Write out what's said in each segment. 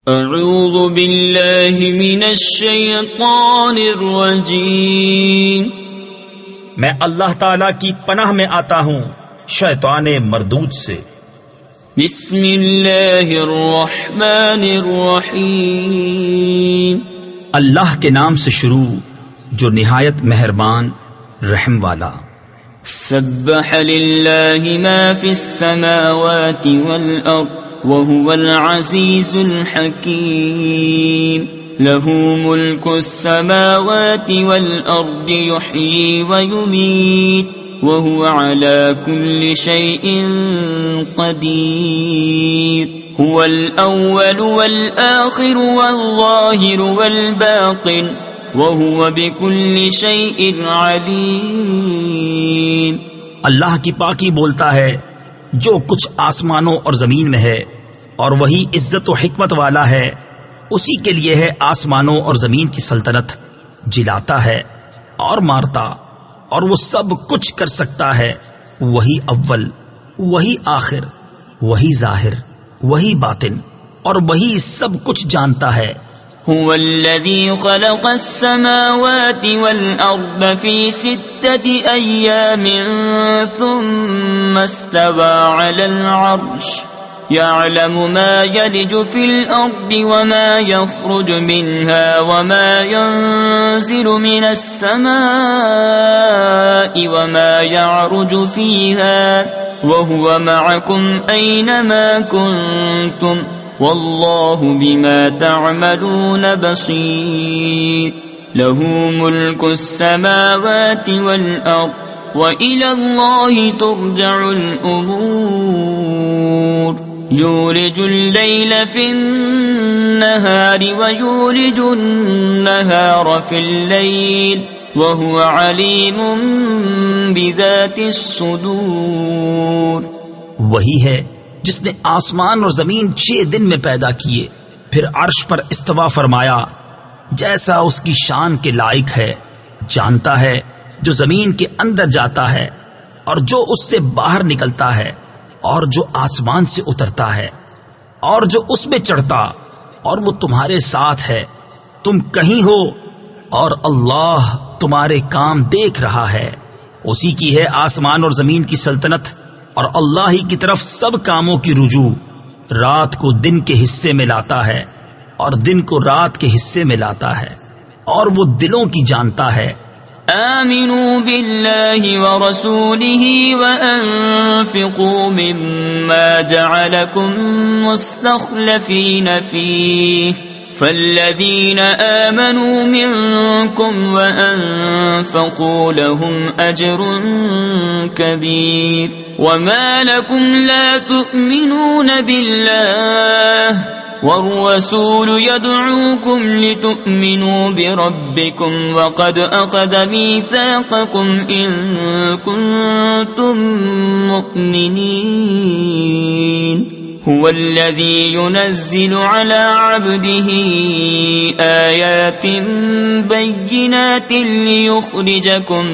اعوذ باللہ من الشیطان الرجیم، میں اللہ تعالی کی پناہ میں آتا ہوں شیطان مردود سے۔ بسم اللہ الرحمن الرحیم، اللہ کے نام سے شروع جو نہایت مہربان رحم والا۔ سبح للہ ما فی السماوات والارض وهو العزیز الحکیم، له ملک السماوات والارض یحیی ویمیت وهو على كل شيء قدیر، هو الأول والآخر والظاهر والباطن وهو بكل شيء علیم۔ اللہ کی پاکی بولتا ہے جو کچھ آسمانوں اور زمین میں ہے، اور وہی عزت و حکمت والا ہے، اسی کے لیے ہے آسمانوں اور زمین کی سلطنت، جلاتا ہے اور مارتا، اور وہ سب کچھ کر سکتا ہے۔ وہی اول، وہی آخر، وہی ظاہر، وہی باطن، اور وہی سب کچھ جانتا ہے۔ هو الذي خلق السماوات والأرض في 6 أيام ثم استوى على العرش، يعلم ما يلج في الأرض وما يخرج منها وما ينزل من السماء وما يعرج فيها وهو معكم أينما كنتم واللہ بما تعملون بصیر، له ملک السماوات والارض وإلی اللہ ترجع الامور، یولج اللیل فی النہار ویولج النہار فی اللیل وهو علیم بذات الصدور۔ وہی ہے جس نے آسمان اور زمین 6 دن میں پیدا کیے، پھر عرش پر استوا فرمایا جیسا اس کی شان کے لائق ہے، جانتا ہے جو زمین کے اندر جاتا ہے اور جو اس سے باہر نکلتا ہے، اور جو آسمان سے اترتا ہے اور جو اس میں چڑھتا، اور وہ تمہارے ساتھ ہے، تم کہیں ہو اور اللہ تمہارے کام دیکھ رہا ہے۔ اسی کی ہے آسمان اور زمین کی سلطنت، اور اللہ ہی کی طرف سب کاموں کی رجوع۔ رات کو دن کے حصے میں لاتا ہے اور دن کو رات کے حصے میں لاتا ہے، اور وہ دلوں کی جانتا ہے۔ آمنوا باللہ ورسولہ وانفقوا مما جعلکم مستخلفین فیہ، فالذین آمنوا منکم وانفقوا لهم اجر کبیر، وما لكم لا تؤمنون بالله والرسول يدعوكم لتؤمنوا بربكم وقد أخذ ميثاقكم إن كنتم مؤمنين، هو الذي ينزل على عبده آيات بينات ليخرجكم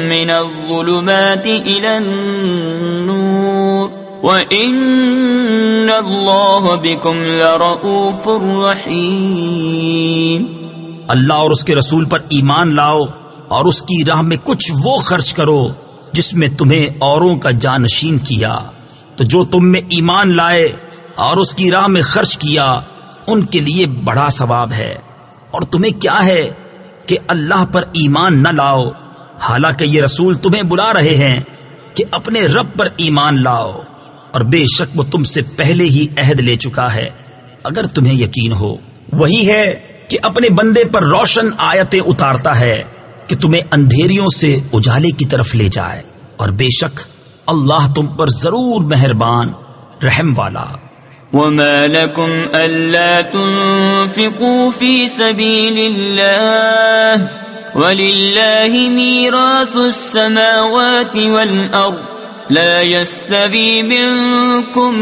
من الظلمات إلى النور وَإِنَّ اللَّهَ بِكُمْ لَرَؤُوفٌ رَحِيمٌ۔ اللہ اور اس کے رسول پر ایمان لاؤ اور اس کی راہ میں کچھ وہ خرچ کرو جس میں تمہیں اوروں کا جانشین کیا، تو جو تم میں ایمان لائے اور اس کی راہ میں خرچ کیا ان کے لیے بڑا ثواب ہے۔ اور تمہیں کیا ہے کہ اللہ پر ایمان نہ لاؤ، حالانکہ یہ رسول تمہیں بلا رہے ہیں کہ اپنے رب پر ایمان لاؤ، اور بے شک وہ تم سے پہلے ہی عہد لے چکا ہے اگر تمہیں یقین ہو۔ وہی ہے کہ اپنے بندے پر روشن آیتیں اتارتا ہے کہ تمہیں اندھیریوں سے اجالے کی طرف لے جائے، اور بے شک اللہ تم پر ضرور مہربان رحم والا۔ وما لكم ألا تنفقوا في سبيل الله ولله ميراث السماوات والأرض لا يستوي منكم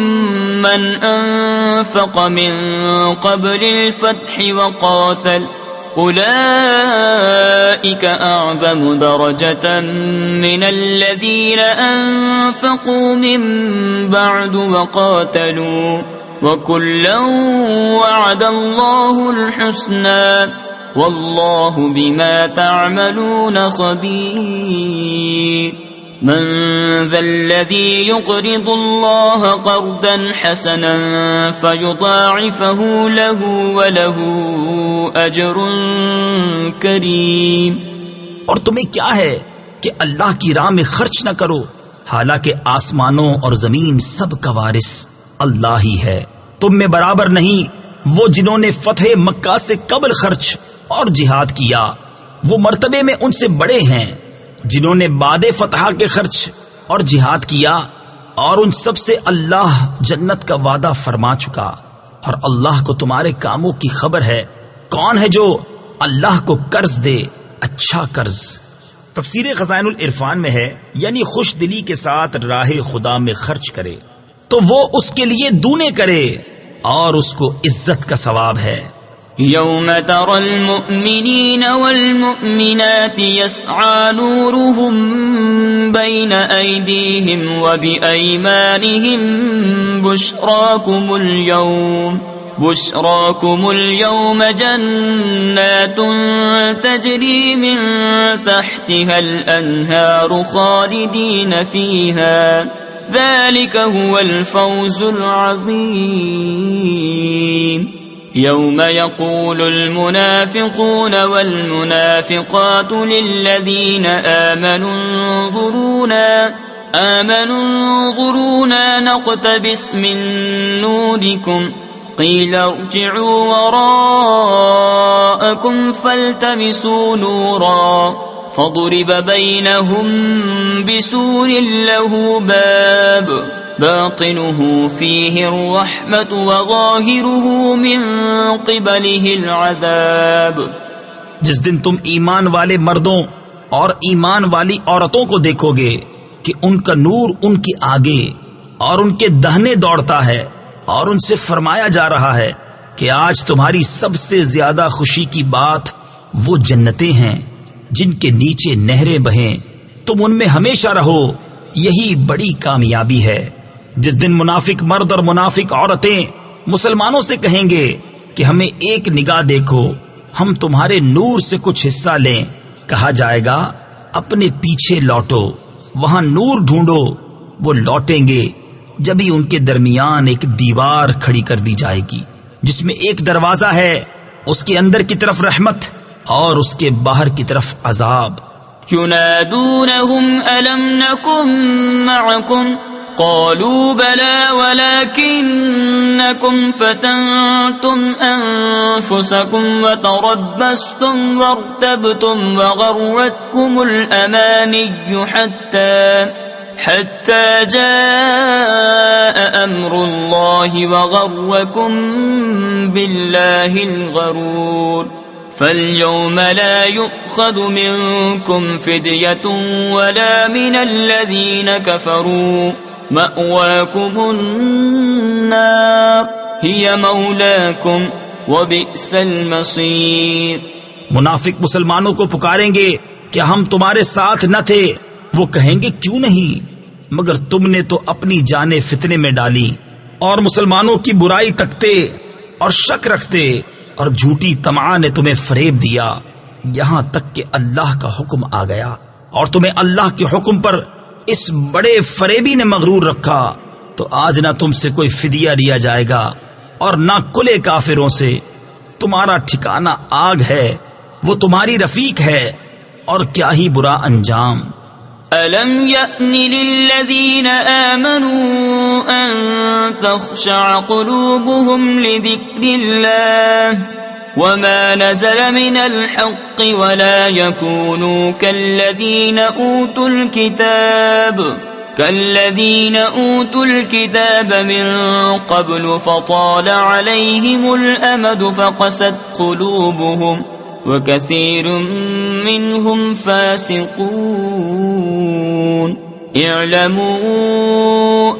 من أنفق من قبل الفتح وقاتل أولئك أعظم درجة من الذين أنفقوا من بعد وقاتلوا وَكُلًّا وَعَدَ اللَّهُ الْحُسْنَى وَاللَّهُ بِمَا تَعْمَلُونَ خَبِيرٌ من ذا الذي يقرض الله قرضا حسنا فيضاعفه له وله أجر کریم. اور تمہیں کیا ہے کہ اللہ کی راہ میں خرچ نہ کرو، حالانکہ آسمانوں اور زمین سب کا وارث اللہ ہی ہے. تم میں برابر نہیں وہ جنہوں نے فتح مکہ سے قبل خرچ اور جہاد کیا، وہ مرتبے میں ان سے بڑے ہیں جنہوں نے بعد فتح کے خرچ اور جہاد کیا، اور ان سب سے اللہ جنت کا وعدہ فرما چکا. اور اللہ کو تمہارے کاموں کی خبر ہے. کون ہے جو اللہ کو قرض دے اچھا قرض؟ تفسیر خزائن العرفان میں ہے یعنی خوش دلی کے ساتھ راہ خدا میں خرچ کرے تو وہ اس کے لیے دونے کرے اور اس کو عزت کا ثواب ہے. يوم ترى المؤمنين والمؤمنات يسعى نورهم بين أيديهم وبأيمانهم بشراكم اليوم جنات تجري من تحتها الأنهار خالدين فيها ذلك هو الفوز العظيم. يوم يقول المنافقون والمنافقات للذين آمنوا انظرونا نقتبس من نوركم قيل ارجعوا وراءكم فالتمسوا نورا فضرب بينهم بسور له باب باطنه فيه الرحمة وظاهره من قبله العذاب. جس دن تم ایمان والے مردوں اور ایمان والی عورتوں کو دیکھو گے کہ ان کا نور ان کے آگے اور ان کے دہنے دوڑتا ہے، اور ان سے فرمایا جا رہا ہے کہ آج تمہاری سب سے زیادہ خوشی کی بات وہ جنتیں ہیں جن کے نیچے نہریں بہیں، تم ان میں ہمیشہ رہو، یہی بڑی کامیابی ہے. جس دن منافق مرد اور منافق عورتیں مسلمانوں سے کہیں گے کہ ہمیں ایک نگاہ دیکھو، ہم تمہارے نور سے کچھ حصہ لیں، کہا جائے گا اپنے پیچھے لوٹو، وہاں نور ڈھونڈو. وہ لوٹیں گے جبھی ان کے درمیان ایک دیوار کھڑی کر دی جائے گی جس میں ایک دروازہ ہے، اس کے اندر کی طرف رحمت اور اس کے باہر کی طرف عذاب. ينادونهم ألم نكن معكم قالوا بلى ولكنكم فتنتم أنفسكم وتربصتم وارتبتم وغرتكم الأماني حتى جاء أمر الله وغركم بالله الغرور. فاليوم لا يؤخذ منكم فدية ولا من الذين كفروا مأواكم النار هي مولاكم وبئس المصير. منافق مسلمانوں کو پکاریں گے کہ ہم تمہارے ساتھ نہ تھے. وہ کہیں گے کیوں نہیں، مگر تم نے تو اپنی جانیں فتنے میں ڈالی اور مسلمانوں کی برائی تکتے اور شک رکھتے، اور جھوٹی طمع نے تمہیں فریب دیا، یہاں تک کہ اللہ کا حکم آ گیا اور تمہیں اللہ کے حکم پر اس بڑے فریبی نے مغرور رکھا. تو آج نہ تم سے کوئی فدیہ لیا جائے گا اور نہ کلے کافروں سے. تمہارا ٹھکانہ آگ ہے، وہ تمہاری رفیق ہے، اور کیا ہی برا انجام. أَلَمْ يَأْنِ لِلَّذِينَ آمَنُوا أَن تَخْشَعَ قُلُوبُهُمْ لِذِكْرِ اللَّهِ وَمَا نَزَلَ مِنَ الْحَقِّ وَلَا يَكُونُوا كَالَّذِينَ أُوتُوا الْكِتَابَ مِنْ قَبْلُ فَطَالَ عَلَيْهِمُ الْأَمَدُ فَقَسَتْ قُلُوبُهُمْ وَكَثِيرٌ مِّنْهُمْ فَاسِقُونَ. اعلموا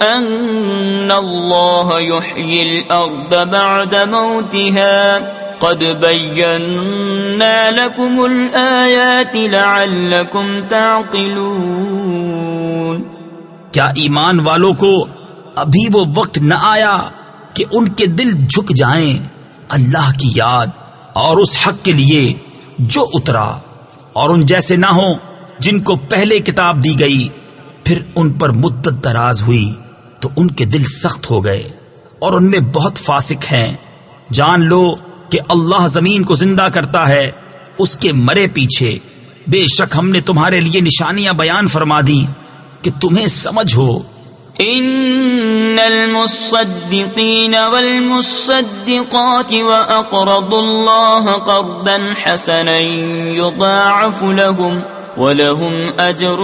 أن الله يحيي الأرض بعد موتها قد بينا لكم الآيات لعلكم تعقلون. کیا ایمان والوں کو ابھی وہ وقت نہ آیا کہ ان کے دل جھک جائیں اللہ کی یاد اور اس حق کے لیے جو اترا، اور ان جیسے نہ ہوں جن کو پہلے کتاب دی گئی، پھر ان پر مدت دراز ہوئی تو ان کے دل سخت ہو گئے اور ان میں بہت فاسق ہیں۔ جان لو کہ اللہ زمین کو زندہ کرتا ہے اس کے مرے پیچھے، بے شک ہم نے تمہارے لیے نشانیاں بیان فرما دی کہ تمہیں سمجھ ہو۔ ان المصدقین والمصدقات واقرضوا اللہ قرضا حسنا یضاعف لهم ولهم اجر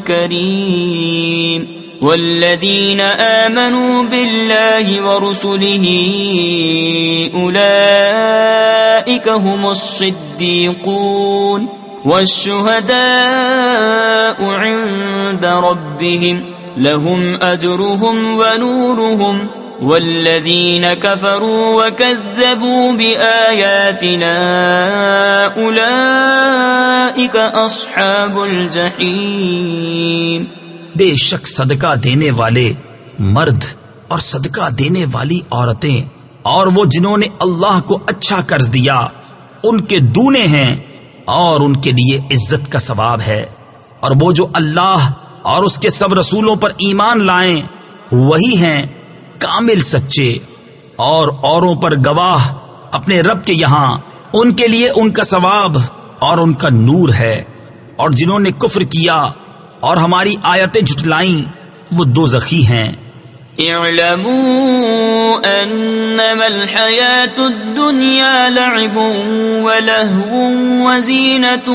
کریم والذین آمنوا باللہ ورسلہ اولئک هم الصدیقون والشهداء عند ربهم لهم أجرهم ونورهم والذين كفروا وكذبوا بآياتنا أولئك أصحاب الجحيم۔ بے شک صدقہ دینے والے مرد اور صدقہ دینے والی عورتیں اور وہ جنہوں نے اللہ کو اچھا قرض دیا ان کے دونے ہیں اور ان کے لیے عزت کا ثواب ہے، اور وہ جو اللہ اور اس کے سب رسولوں پر ایمان لائیں وہی ہیں کامل سچے اور اوروں پر گواہ اپنے رب کے یہاں، ان کے لیے ان کا ثواب اور ان کا نور ہے، اور جنہوں نے کفر کیا اور ہماری آیتیں جھٹلائیں وہ دوزخی ہیں۔ اعلموا انما الحياة الدنيا لعب ولهو وزينة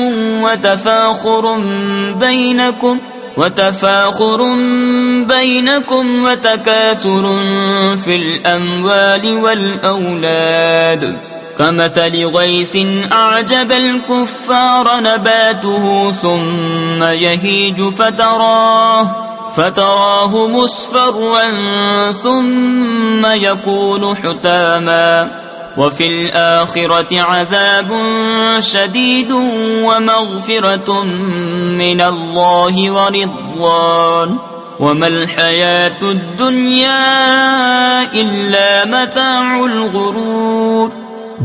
وتفاخر بينكم وتكاثر في الأموال والأولاد كمثل غيث أعجب الكفار نباته ثم يهيج فتراه مصفرا ثم يكون حطاما وفي الآخرة عذاب شديد ومغفرة من الله ورضوان وما الحياة الدنيا إلا متاع الغرور۔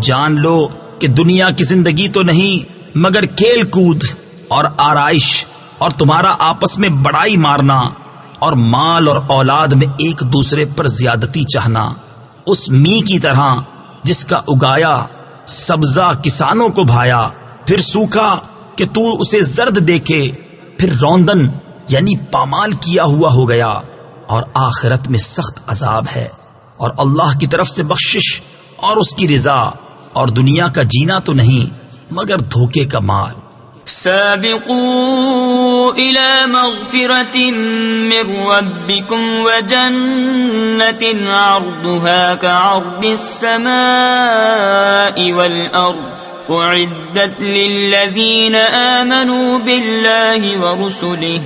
جان لو کہ دنیا کی زندگی تو نہیں مگر کھیل کود اور آرائش اور تمہارا آپس میں بڑائی مارنا اور مال اور اولاد میں ایک دوسرے پر زیادتی چاہنا، اس می کی طرح جس کا اگایا سبزہ کسانوں کو بھایا، پھر سوکھا کہ تو اسے زرد دیکھے، پھر روندن یعنی پامال کیا ہوا ہو گیا، اور آخرت میں سخت عذاب ہے، اور اللہ کی طرف سے بخشش اور اس کی رضا، اور دنیا کا جینا تو نہیں مگر دھوکے کا مال۔ سابقوا إلى مغفرة من ربكم وجنة عرضها كعرض السماء والأرض أعدت للذين آمنوا بالله ورسله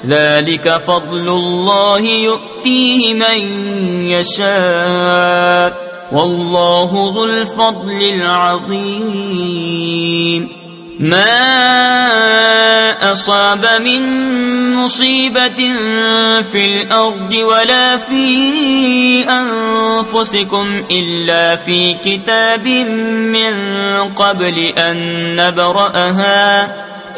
ذلك فضل الله يؤتيه من يشاء والله ذو الفضل العظيم۔ ما أصاب من مصيبة في الأرض ولا في أنفسكم إلا في كتاب من قبل أن نبرأها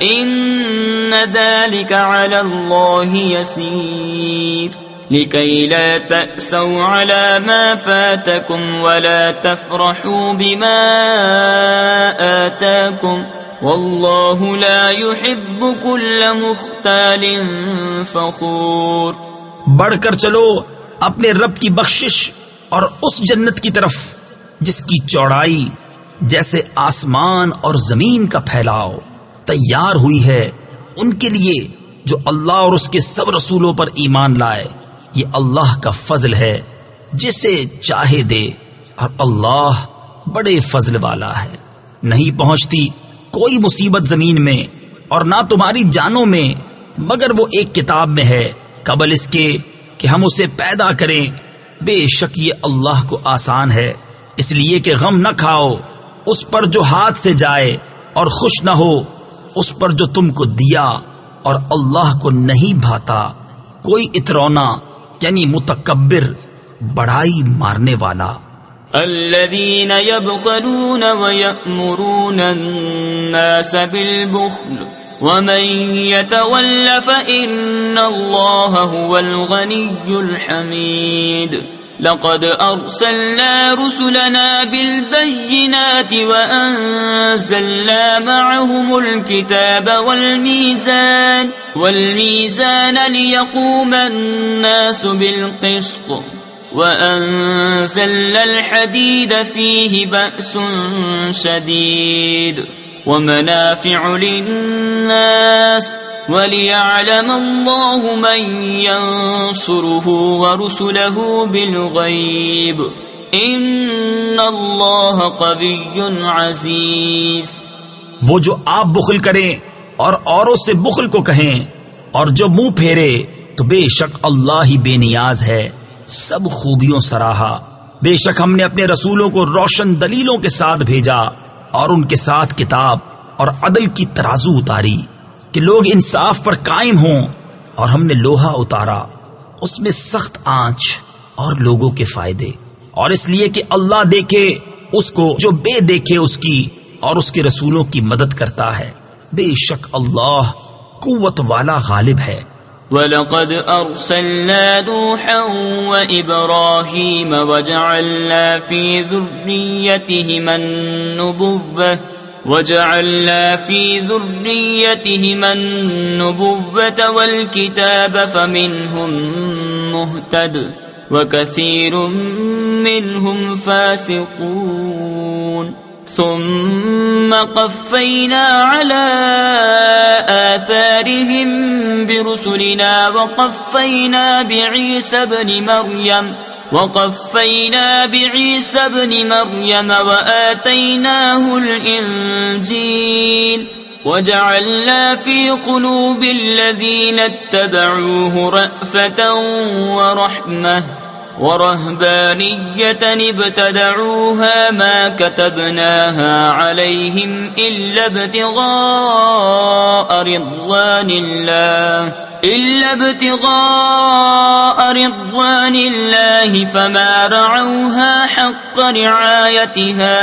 إن ذلك على الله يسير لكي لا تأسوا على ما فاتكم ولا تفرحوا بما آتاكم واللہ لا يحب كل مختال فخور۔ بڑھ کر چلو اپنے رب کی بخشش اور اس جنت کی طرف جس کی چوڑائی جیسے آسمان اور زمین کا پھیلاؤ تیار ہوئی ہے ان کے لیے جو اللہ اور اس کے سب رسولوں پر ایمان لائے، یہ اللہ کا فضل ہے جسے چاہے دے، اور اللہ بڑے فضل والا ہے۔ نہیں پہنچتی کوئی مصیبت زمین میں اور نہ تمہاری جانوں میں مگر وہ ایک کتاب میں ہے قبل اس کے کہ ہم اسے پیدا کریں، بے شک یہ اللہ کو آسان ہے۔ اس لیے کہ غم نہ کھاؤ اس پر جو ہاتھ سے جائے اور خوش نہ ہو اس پر جو تم کو دیا، اور اللہ کو نہیں بھاتا کوئی اترونا یعنی متکبر بڑائی مارنے والا۔ الذين يبخلون ويأمرون الناس بالبخل ومن يتول فإن الله هو الغني الحميد لقد أرسلنا رسلنا بالبينات وأنزلنا معهم الكتاب والميزان ليقوم الناس بالقسط وأنزلنا الحديد فيه بأس شديد ومنافع للناس وَلِيَعْلَمَ اللَّهُ مَن يَنصُرُهُ وَرُسُلَهُ بِالْغَيْبِ إِنَّ اللَّهَ قَوِيٌّ عَزِيزٌ۔ وہ جو آپ بخل کریں اور اوروں سے بخل کو کہیں اور جو منہ پھیرے تو بے شک اللہ ہی بے نیاز ہے، سب خوبیوں سراہا۔ بے شک ہم نے اپنے رسولوں کو روشن دلیلوں کے ساتھ بھیجا اور ان کے ساتھ کتاب اور عدل کی ترازو اتاری کہ لوگ انصاف پر قائم ہوں، اور ہم نے لوہا اتارا اس میں سخت آنچ اور لوگوں کے فائدے، اور اس لیے کہ اللہ دیکھے اس کو جو بے دیکھے اس کی، اور اس کے رسولوں کی مدد کرتا ہے۔ بے شک اللہ قوت والا غالب ہے۔ وَلَقَدْ أَرْسَلْنَا نُوحًا وَإِبْرَاهِيمَ وَجَعَلْنَا فِي ذُرِّيَّتِهِمَا النُّبُوَّةَ وَالْكِتَابَ فَمِنْهُم مُّهْتَدٍ وَكَثِيرٌ مِّنْهُمْ فَاسِقُونَ ثُمَّ قَفَّيْنَا عَلَى آثَارِهِم بِرُسُلِنَا وقفينا بعيسى ابن مريم وآتيناه الإنجيل وجعلنا في قلوب الذين اتبعوه رأفة ورحمة ورهبانية ابتدعوها ما كتبناها عليهم إلا ابتغاء رضوان الله فما رعوها حق رعايتها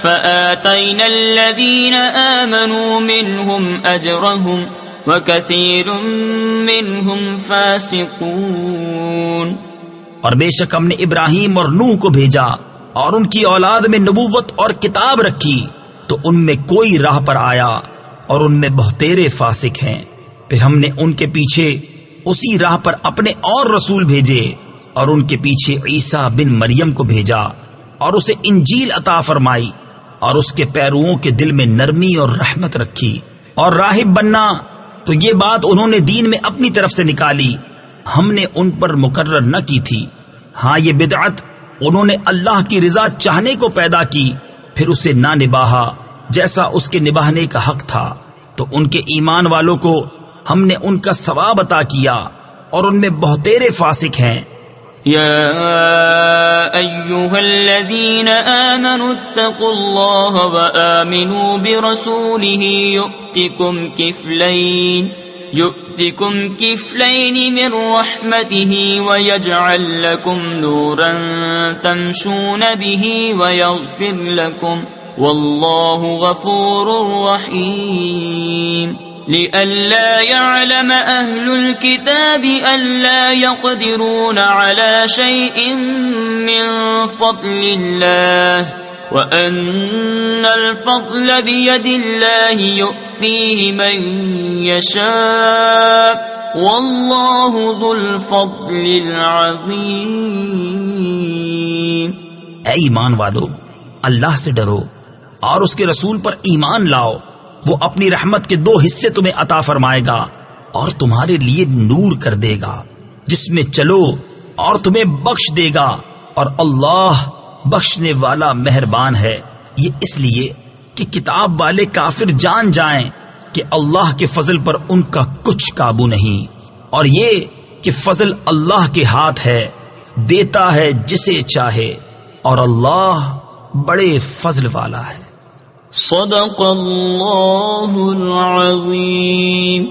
فآتينا الذين آمنوا منهم أجرهم وكثير منهم فاسقون۔ اور بے شک ہم نے ابراہیم اور نوح کو بھیجا اور ان کی اولاد میں نبوت اور کتاب رکھی تو ان میں کوئی راہ پر آیا اور ان میں بہتیرے فاسق ہیں۔ پھر ہم نے ان کے پیچھے اسی راہ پر اپنے اور رسول بھیجے اور ان کے پیچھے عیسیٰ بن مریم کو بھیجا اور اسے انجیل عطا فرمائی اور اس کے پیروؤں کے دل میں نرمی اور رحمت رکھی۔ اور راہب بننا تو یہ بات انہوں نے دین میں اپنی طرف سے نکالی، ہم نے ان پر مقرر نہ کی تھی۔ ہاں یہ بدعت انہوں نے اللہ کی رضا چاہنے کو پیدا کی، پھر اسے نہ نباہا جیسا اس کے نباہنے کا حق تھا، تو ان کے ایمان والوں کو ہم نے ان کا ثواب عطا کیا اور ان میں بہتیرے فاسق ہیں۔ یا ایھا الذین آمنوا اتقوا اللہ وآمنوا برسولہ يؤتكم كفلين من رحمته ويجعل لكم نورا تمشون به ويغفر لكم والله غفور رحيم لئلا يعلم أهل الكتاب ألا يقدرون على شيء من فضل الله وَأَنَّ الْفَضْلَ بِيَدِ اللَّهِ يُؤْتِيهِ مَن يَشَاءُ وَاللَّهُ ذُو الْفَضْلِ الْعَظِيمِ۔ اے ایمان والو، اللہ سے ڈرو اور اس کے رسول پر ایمان لاؤ، وہ اپنی رحمت کے 2 حصے تمہیں عطا فرمائے گا اور تمہارے لیے نور کر دے گا جس میں چلو اور تمہیں بخش دے گا، اور اللہ بخشنے والا مہربان ہے۔ یہ اس لیے کہ کتاب والے کافر جان جائیں کہ اللہ کے فضل پر ان کا کچھ قابو نہیں، اور یہ کہ فضل اللہ کے ہاتھ ہے، دیتا ہے جسے چاہے، اور اللہ بڑے فضل والا ہے۔ صدق اللہ العظیم۔